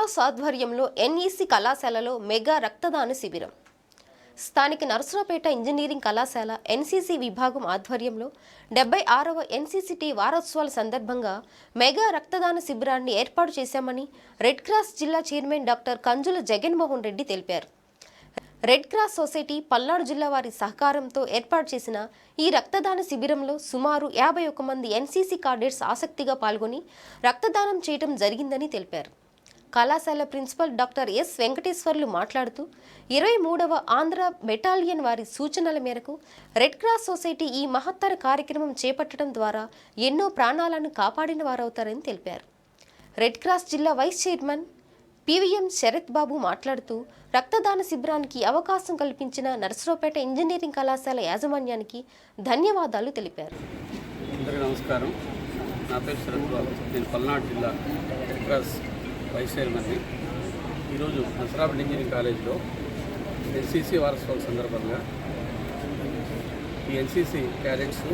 Cross ఆధ్వర్యంలో NEC కళాశాలలో mega రక్తదాన శిబిరం. స్థానిక నరసరావుపేట ఇంజనీరింగ్ కళాశాల ఎన్సీసీ విభాగం ఆధ్వర్యంలో 76వ ఎన్సీసీటీ వారోత్సవాల సందర్భంగా మెగా రక్తదాన శిబిరాన్ని ఏర్పాటు చేశామని రెడ్ క్రాస్ జిల్లా చైర్మన్ డాక్టర్ కంజుల జగన్మోహన్ రెడ్డి తెలిపారు. రెడ్ క్రాస్ సొసైటీ పల్నాడు జిల్లా వారి సహకారంతో ఏర్పాటు చేసిన ఈ రక్తదాన శిబిరంలో సుమారు 51 మంది ఎన్సీసీ కాడెట్స్ ఆసక్తిగా పాల్గొని రక్తదానం చేయడం జరిగిందని తెలిపారు. కళాశాల ప్రిన్సిపల్ డాక్టర్ ఎస్ వెంకటేశ్వర్లు మాట్లాడుతూ 23వ ఆంధ్ర బెటాలియన్ వారి సూచనల మేరకు రెడ్ క్రాస్ సొసైటీ ఈ మహత్తర కార్యక్రమం చేపట్టడం ద్వారా ఎన్నో ప్రాణాలను కాపాడిన వారవుతారని తెలిపారు. రెడ్ క్రాస్ జిల్లా వైస్ చైర్మన్ పివిఎం శరత్ బాబు మాట్లాడుతూ రక్తదాన శిబిరానికి అవకాశం కల్పించిన నరసరావుపేట ఇంజనీరింగ్ కళాశాల యాజమాన్యానికి ధన్యవాదాలు తెలిపారు. నమస్కారం, నా పేరు శరత్ బాబు. నేను పల్నాడు జిల్లా రెడ్ క్రాస్ వైస్ చైర్మన్ని. ఈరోజు నరసరావుపేట ఇంజనీరింగ్ కాలేజీలో ఎన్సీసీ వారోత్సవాల సందర్భంగా ఈ NCC cadets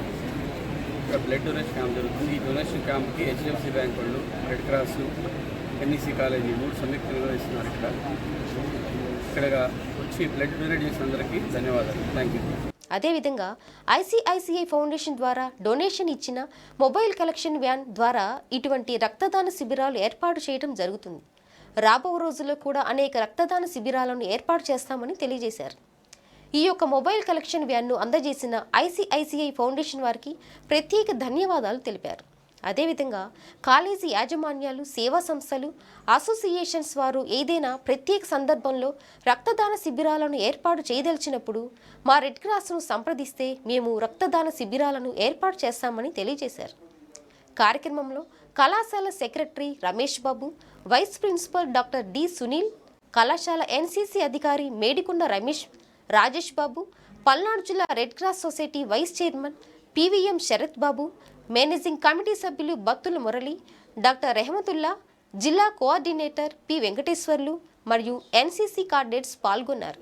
blood donation camp జరుగుతుంది. ఈ డొనేషన్ క్యాంప్కి హెచ్డిఎఫ్సి బ్యాంక్ వాళ్ళు, రెడ్ క్రాస్, ఎన్ఈసీ కాలేజీ 3 సంయుక్తంగా నిర్వహిస్తున్నారు. ఇక్కడ వచ్చి బ్లడ్ డొనేట్ చేసిన అందరికీ ధన్యవాదాలు. Thank you. అదేవిధంగా ఐసిఐసిఐ ఫౌండేషన్ ద్వారా డొనేషన్ ఇచ్చిన మొబైల్ కలెక్షన్ వ్యాన్ ద్వారా ఇటువంటి రక్తదాన శిబిరాలు ఏర్పాటు చేయడం జరుగుతుంది. రాబో రోజుల్లో కూడా అనేక రక్తదాన శిబిరాలను ఏర్పాటు చేస్తామని తెలియజేశారు. ఈ యొక్క మొబైల్ కలెక్షన్ వ్యాన్ను అందజేసిన ఐసిఐసిఐ ఫౌండేషన్ వారికి ప్రత్యేక ధన్యవాదాలు తెలిపారు. అదేవిధంగా కాలేజీ యాజమాన్యాలు, సేవా సంస్థలు, అసోసియేషన్స్ వారు ఏదైనా ప్రత్యేక సందర్భంలో రక్తదాన శిబిరాలను ఏర్పాటు చేయదలిచినప్పుడు మా రెడ్ క్రాస్ను సంప్రదిస్తే మేము రక్తదాన శిబిరాలను ఏర్పాటు చేస్తామని తెలియజేశారు. కార్యక్రమంలో కళాశాల secretary Ramesh Babu, vice principal doctor D Sunil, కళాశాల ఎన్సీసీ అధికారి మేడికొండ రాజేష్ బాబు, పల్నాడు జిల్లా red cross society vice chairman PVM Sarath Babu, managing committee సభ్యులు బత్తుల మురళి, డాక్టర్ రెహమతుల్లా, జిల్లా కోఆర్డినేటర్ పి వెంకటేశ్వర్లు మరియు ఎన్సీసీ కాడెట్స్ పాల్గొన్నారు.